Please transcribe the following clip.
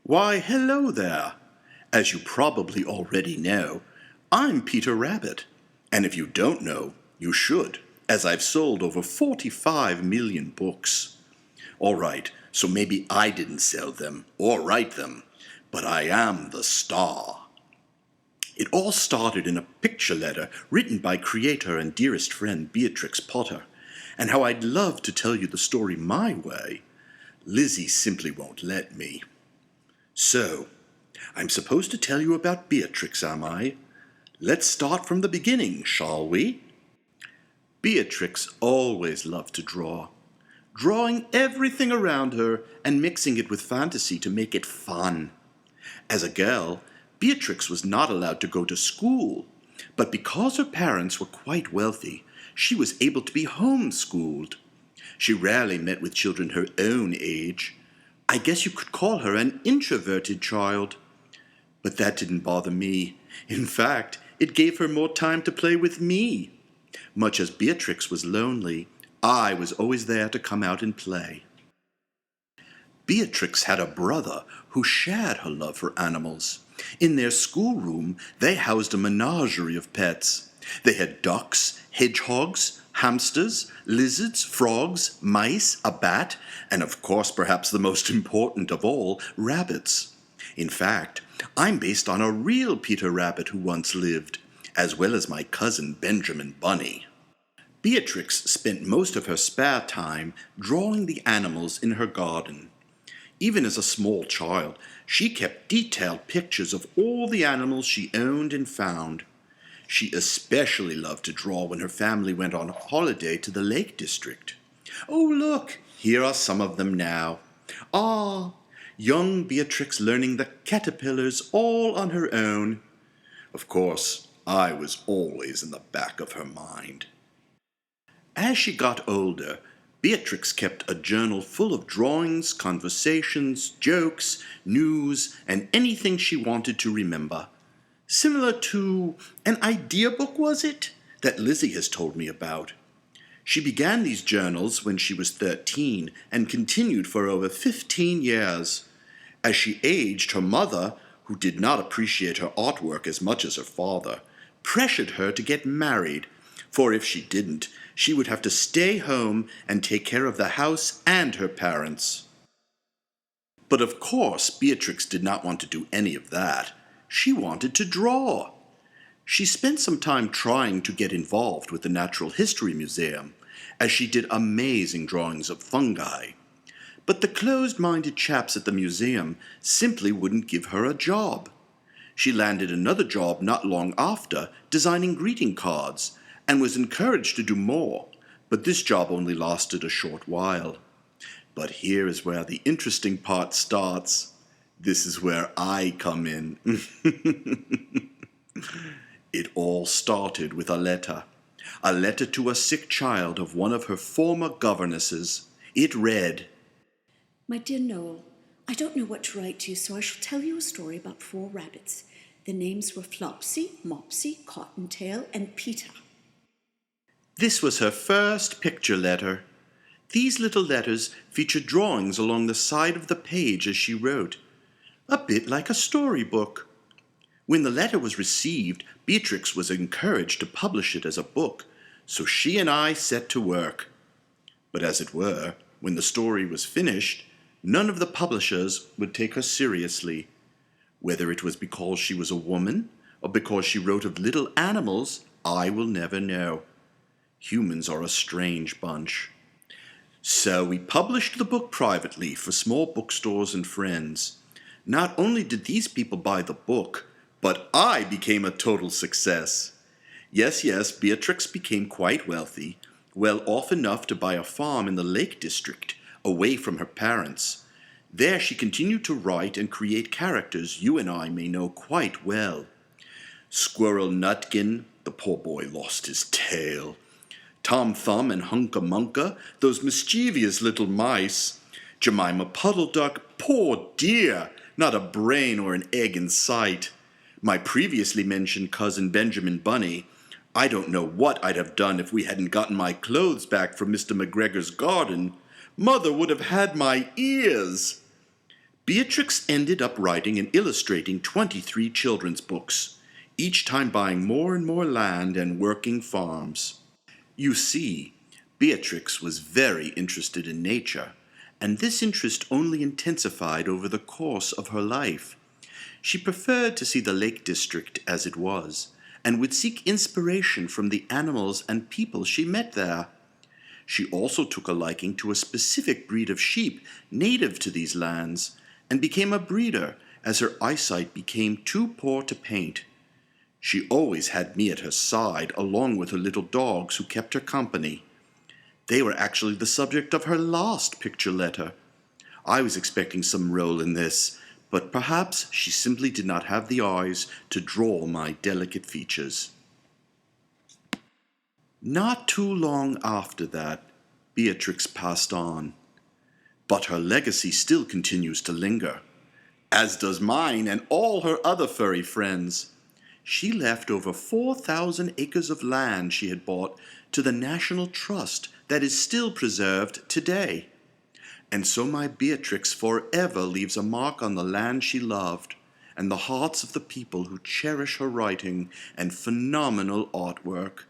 Why, hello there. As you probably already know, I'm Peter Rabbit. And if you don't know, you should, as I've sold over 45 million books. All right, so maybe I didn't sell them or write them, but I am the star. It all started in a picture letter written by creator and dearest friend Beatrix Potter, and how I'd love to tell you the story my way. Lizzie simply won't let me. So, I'm supposed to tell you about Beatrix, am I? Let's start from the beginning, shall we? Beatrix always loved to draw, drawing everything around her and mixing it with fantasy to make it fun. As a girl, Beatrix was not allowed to go to school, but because her parents were quite wealthy, she was able to be homeschooled. She rarely met with children her own age. I guess you could call her an introverted child. But that didn't bother me. In fact, it gave her more time to play with me. Much as Beatrix was lonely, I was always there to come out and play. Beatrix had a brother who shared her love for animals. In their schoolroom, they housed a menagerie of pets. They had ducks, hedgehogs, hamsters, lizards, frogs, mice, a bat, and of course, perhaps the most important of all, rabbits. In fact, I'm based on a real Peter Rabbit who once lived, as well as my cousin Benjamin Bunny. Beatrix spent most of her spare time drawing the animals in her garden. Even as a small child, she kept detailed pictures of all the animals she owned and found. She especially loved to draw when her family went on holiday to the Lake District. Oh, look, here are some of them now. Ah, young Beatrix learning the caterpillars all on her own. Of course, I was always in the back of her mind. As she got older, Beatrix kept a journal full of drawings, conversations, jokes, news, and anything she wanted to remember. Similar to an idea book, was it? That Lizzie has told me about. She began these journals when she was 13 and continued for over 15 years. As she aged, her mother, who did not appreciate her artwork as much as her father, pressured her to get married, for if she didn't, she would have to stay home and take care of the house and her parents. But of course, Beatrix did not want to do any of that. She wanted to draw. She spent some time trying to get involved with the Natural History Museum, as she did amazing drawings of fungi. But the closed-minded chaps at the museum simply wouldn't give her a job. She landed another job not long after, designing greeting cards, and was encouraged to do more, but this job only lasted a short while. But here is where the interesting part starts. This is where I come in. It all started with a letter to a sick child of one of her former governesses. It read, "My dear Noel, I don't know what to write to you, so I shall tell you a story about 4 rabbits. Their names were Flopsy, Mopsy, Cottontail, and Peter." This was her first picture letter. These little letters featured drawings along the side of the page as she wrote, a bit like a storybook. When the letter was received, Beatrix was encouraged to publish it as a book, so she and I set to work. But as it were, when the story was finished, none of the publishers would take her seriously. Whether it was because she was a woman, or because she wrote of little animals, I will never know. Humans are a strange bunch. So we published the book privately for small bookstores and friends. Not only did these people buy the book, but I became a total success. Yes, Beatrix became quite wealthy, well off enough to buy a farm in the Lake District, away from her parents. There she continued to write and create characters you and I may know quite well. Squirrel Nutkin, the poor boy lost his tail. Tom Thumb and Hunca Munca, those mischievous little mice. Jemima Puddle Duck, poor dear, not a brain or an egg in sight. My previously mentioned cousin Benjamin Bunny. I don't know what I'd have done if we hadn't gotten my clothes back from Mr. McGregor's garden. Mother would have had my ears. Beatrix ended up writing and illustrating 23 children's books, each time buying more and more land and working farms. You see, Beatrix was very interested in nature, and this interest only intensified over the course of her life. She preferred to see the Lake District as it was, and would seek inspiration from the animals and people she met there. She also took a liking to a specific breed of sheep native to these lands, and became a breeder as her eyesight became too poor to paint. She always had me at her side, along with her little dogs who kept her company. They were actually the subject of her last picture letter. I was expecting some role in this, but perhaps she simply did not have the eyes to draw my delicate features. Not too long after that, Beatrix passed on. But her legacy still continues to linger, as does mine and all her other furry friends. She left over 4,000 acres of land she had bought to the National Trust that is still preserved today. And so my Beatrix forever leaves a mark on the land she loved and the hearts of the people who cherish her writing and phenomenal artwork.